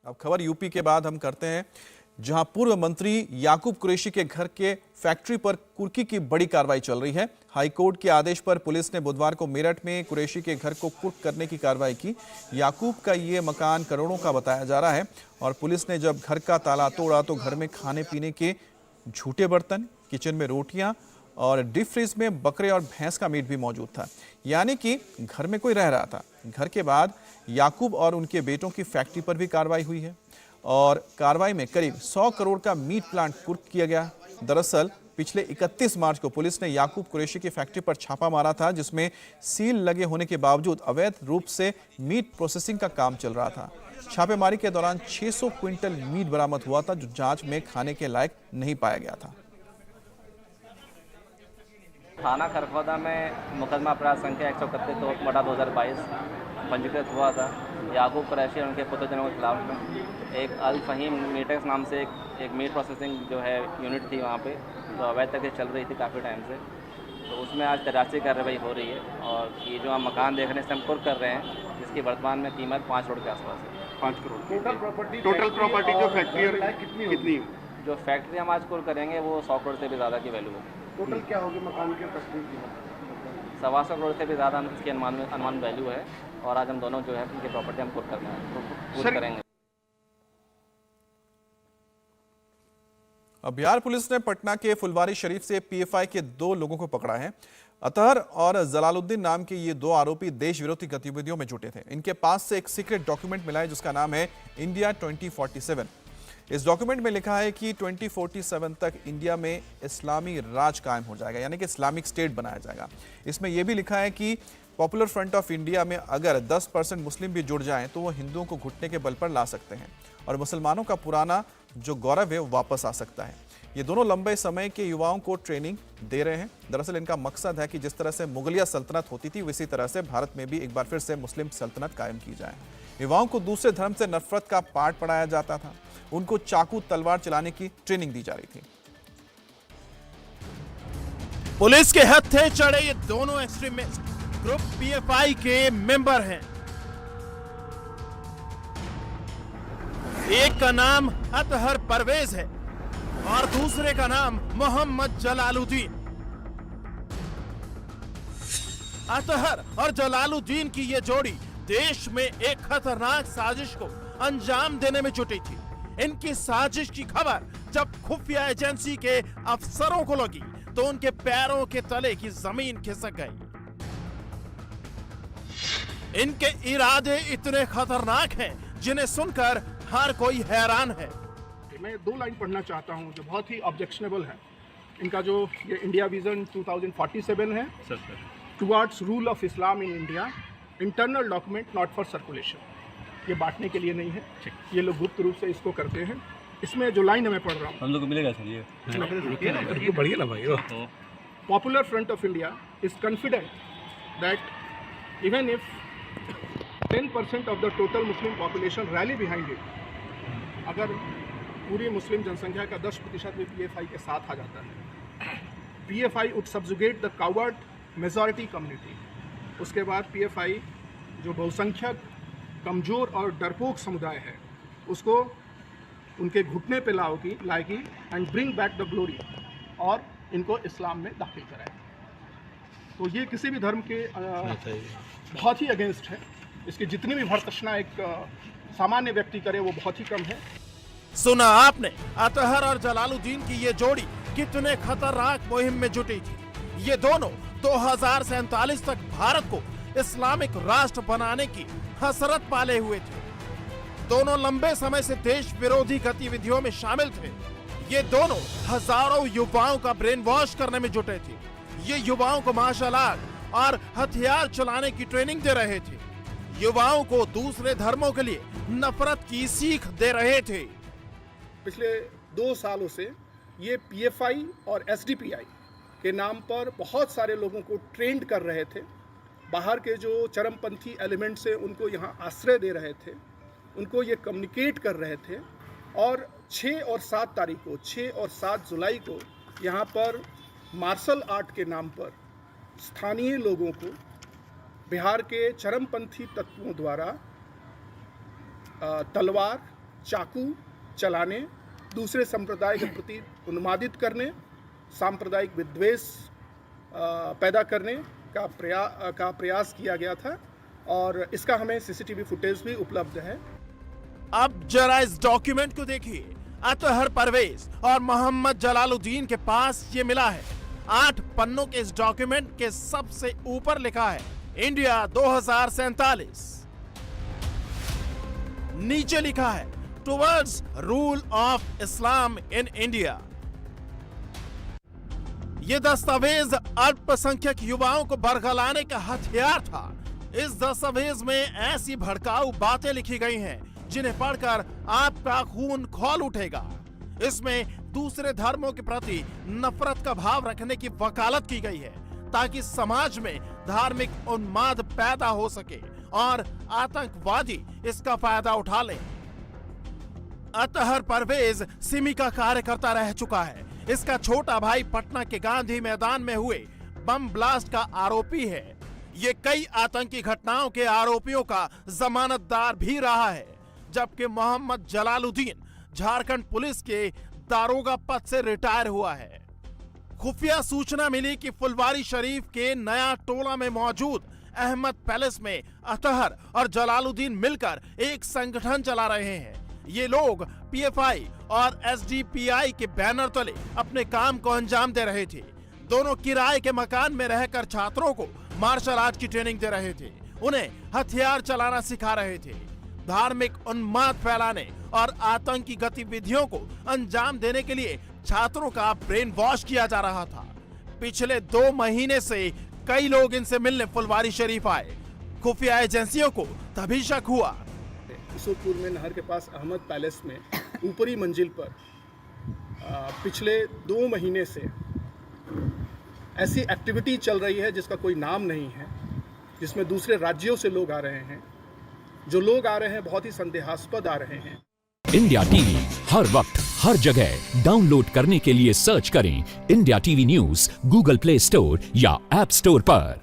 अब खबर यूपी के बाद हम करते हैं, जहां पूर्व मंत्री याकूब कुरैशी के घर के फैक्ट्री पर कुर्की की बड़ी कार्रवाई चल रही है। हाईकोर्ट के आदेश पर पुलिस ने बुधवार को मेरठ में कुरैशी के घर को कुर्क करने की कार्रवाई की। याकूब का ये मकान करोड़ों का बताया जा रहा है और पुलिस ने जब घर का ताला तोड़ा तो घर में खाने पीने के झूठे बर्तन, किचन में रोटियां और डीप फ्रीज में बकरे और भैंस का मीट भी मौजूद था, यानी कि घर में कोई रह रहा था। घर के बाद याकूब और उनके बेटों की फैक्ट्री पर भी कार्रवाई हुई है और कार्रवाई में करीब 100 करोड़ का मीट प्लांट कुर्क किया गया। दरअसल पिछले 31 मार्च को पुलिस ने याकूब कुरैशी की फैक्ट्री पर छापा मारा था, जिसमें सील लगे होने के बावजूद अवैध रूप से मीट प्रोसेसिंग का काम चल रहा था। छापेमारी के दौरान 600 क्विंटल मीट बरामद हुआ था, जो जांच में खाने के लायक नहीं पाया गया था। थाना खरखौदा में मुकदमा अपराध संख्या 131/2022 पंजीकृत हुआ था। याकूब कुरैशी और उनके पुत्रजनों के खिलाफ एक अल फहीम मीटेक्स नाम से एक मीट प्रोसेसिंग जो है यूनिट थी वहाँ पे, तो अवैध तक चल रही थी काफ़ी टाइम से। तो उसमें आज तलाशी कार्रवाई हो रही है और ये जो हम मकान देखने से हम कुर्क कर रहे हैं, जिसकी वर्तमान में कीमत 5 करोड़ के आसपास है। 5 करोड़ टोटल प्रॉपर्टी जो फैक्ट्री कितनी? जो फैक्ट्री हम आज कुर्क करेंगे वो 100 करोड़ से भी ज़्यादा की वैल्यू है। टोटल क्या होगी मकान के फैक्ट्री की? 125 करोड़ से भी ज़्यादा इसकी अनुमान वैल्यू है और आज हम दोनों जो है उनकी प्रॉपर्टी हम कुर्क करेंगे। अब बिहार पुलिस ने पटना के फुलवारी शरीफ से पीएफआई के 2 लोगों को पकड़ा है। अतहर और जलालुद्दीन नाम के ये 2 आरोपी देश विरोधी गतिविधियों में जुटे थे। इनके पास से एक सीक्रेट डॉक्यूमेंट मिला है, जिसका नाम है इंडिया 2047। इस डॉक्यूमेंट में लिखा है कि 2047 तक इंडिया में इस्लामी राज कायम हो जाएगा, यानी कि इस्लामिक स्टेट बनाया जाएगा। इसमें यह भी लिखा है कि पॉपुलर फ्रंट ऑफ इंडिया में अगर 10% मुस्लिम भी जुड़ जाएं तो वो हिंदुओं को घुटने के बल पर ला सकते हैं और मुसलमानों का पुराना जो गौरव है वो वापस आ सकता है। ये दोनों लंबे समय के युवाओं को ट्रेनिंग दे रहे हैं। दरअसल इनका मकसद है कि जिस तरह से मुगलिया सल्तनत होती थी, उसी तरह से भारत में भी एक बार फिर से मुस्लिम सल्तनत कायम की जाए। युवाओं को दूसरे धर्म से नफरत का पाठ पढ़ाया जाता था, उनको चाकू तलवार चलाने की ट्रेनिंग दी जा रही थी। पुलिस के हत्थे चढ़े ये दोनों एक्सट्रीमिस्ट ग्रुप पीएफआई के मेंबर हैं। एक का नाम अतहर परवेज है और दूसरे का नाम मोहम्मद जलालुद्दीन। अतहर और जलालुद्दीन की ये जोड़ी देश में एक खतरनाक साजिश को अंजाम देने में जुटी थी। इनकी साजिश की खबर जब खुफिया एजेंसी के अफसरों को लगी तो उनके पैरों के तले की जमीन खिसक गई। इनके इरादे इतने खतरनाक हैं जिन्हें सुनकर हर कोई हैरान है। मैं 2 लाइन पढ़ना चाहता हूं जो बहुत ही ऑब्जेक्शनेबल है। इनका जो ये इंडिया विजन 2047 है, towards rule of Islam in India, internal document not for circulation. ये बांटने के लिए नहीं है, ये लोग गुप्त रूप से इसको करते हैं। इसमें जो लाइन मैं पढ़ रहा हूँ, हम लोग को मिलेगा सर ये बढ़िया ना भाई। Popular front of India is confident that even if 10% of the total Muslim population rally behind it, अगर पूरी मुस्लिम जनसंख्या का 10% भी पीएफआई के साथ आ जाता है, PFI would subjugate the coward majority community. उसके बाद पीएफआई जो बहुसंख्यक कमज़ोर और डरपोक समुदाय है उसको उनके घुटने पे लाएगी and bring back the glory, और इनको इस्लाम में दाखिल कराए। तो ये किसी भी धर्म के बहुत ही अगेंस्ट है। इसकी जितनी भी भर्त्सना एक सामान्य व्यक्ति करे वो बहुत ही कम है। सुना आपने अतहर और जलालुद्दीन की ये जोड़ी कितने खतरनाक मुहिम में जुटी थी। ये दोनों 2047 तक भारत को इस्लामिक राष्ट्र बनाने की हसरत पाले हुए थे। दोनों लंबे समय से देश विरोधी गतिविधियों में शामिल थे। ये दोनों हजारों युवाओं का ब्रेन वॉश करने में जुटे थे। ये युवाओं को मार्शल आर्ट और हथियार चलाने की ट्रेनिंग दे रहे थे। युवाओं को दूसरे धर्मों के लिए नफरत की सीख दे रहे थे। पिछले 2 सालों से ये पीएफआई और एसडीपीआई के नाम पर बहुत सारे लोगों को ट्रेंड कर रहे थे। बाहर के जो चरमपंथी एलिमेंट से उनको यहाँ आश्रय दे रहे थे, उनको ये कम्युनिकेट कर रहे थे। और 6 और 7 तारीख को, 6 और 7 जुलाई को यहाँ पर मार्शल आर्ट के नाम पर स्थानीय लोगों को बिहार के चरमपंथी तत्वों द्वारा तलवार, चाकू चलाने, दूसरे संप्रदाय के प्रति उन्मादित करने, सांप्रदायिक विद्वेष पैदा करने का प्रयास किया गया था और इसका हमें सीसीटीवी फुटेज भी उपलब्ध है। अब जरा इस डॉक्यूमेंट को देखिए। अतहर परवेज और मोहम्मद जलालुद्दीन के पास ये मिला है। 8 पन्नों के इस डॉक्यूमेंट के सबसे ऊपर लिखा है इंडिया 2047। नीचे लिखा है towards rule of Islam in India. ये दस्तावेज अल्पसंख्यक युवाओं को बरगलाने का हथियार था। इस दस्तावेज में ऐसी भड़काऊ बातें लिखी गई हैं जिन्हें पढ़कर आपका खून खौल उठेगा। इसमें दूसरे धर्मों के प्रति नफरत का भाव रखने की वकालत की गई है ताकि समाज में धार्मिक उन्माद पैदा हो सके और आतंकवादी इसका फायदा उठा लें। अतहर परवेज सिमी का कार्यकर्ता रह चुका है। इसका छोटा भाई पटना के गांधी मैदान में हुए बम ब्लास्ट का आरोपी है। ये कई आतंकी घटनाओं के आरोपियों का जमानतदार भी रहा है, जबकि मोहम्मद जलालुद्दीन झारखंड पुलिस के दारोगा पद से रिटायर हुआ है। खुफिया सूचना मिली कि फुलवारी शरीफ के नया टोला में मौजूद अहमद पैलेस में अतहर और जलालुद्दीन मिलकर एक संगठन चला रहे हैं। ये लोग पीएफआई और एसडीपीआई के बैनर तले अपने काम को अंजाम दे रहे थे। दोनों किराए के मकान में रहकर छात्रों को मार्शल आर्ट की ट्रेनिंग दे रहे थे, उन्हें हथियार चलाना सिखा रहे थे। धार्मिक उन्माद फैलाने और आतंकी गतिविधियों को अंजाम देने के लिए छात्रों का ब्रेन वॉश किया जा रहा था। पिछले 2 महीने से कई लोग इनसे मिलने फुलवारी शरीफ आए। खुफिया एजेंसियों को तभी शक हुआ। किशोरपुर में नहर के पास अहमद पैलेस में ऊपरी मंजिल पर पिछले 2 महीने से ऐसी एक्टिविटी चल रही है जिसका कोई नाम नहीं है, जिसमें दूसरे राज्यों से लोग आ रहे हैं। जो लोग आ रहे हैं बहुत ही संदेहास्पद आ रहे हैं। इंडिया टीवी हर वक्त हर जगह डाउनलोड करने के लिए सर्च करें India TV news Google play store या ऐप स्टोर पर।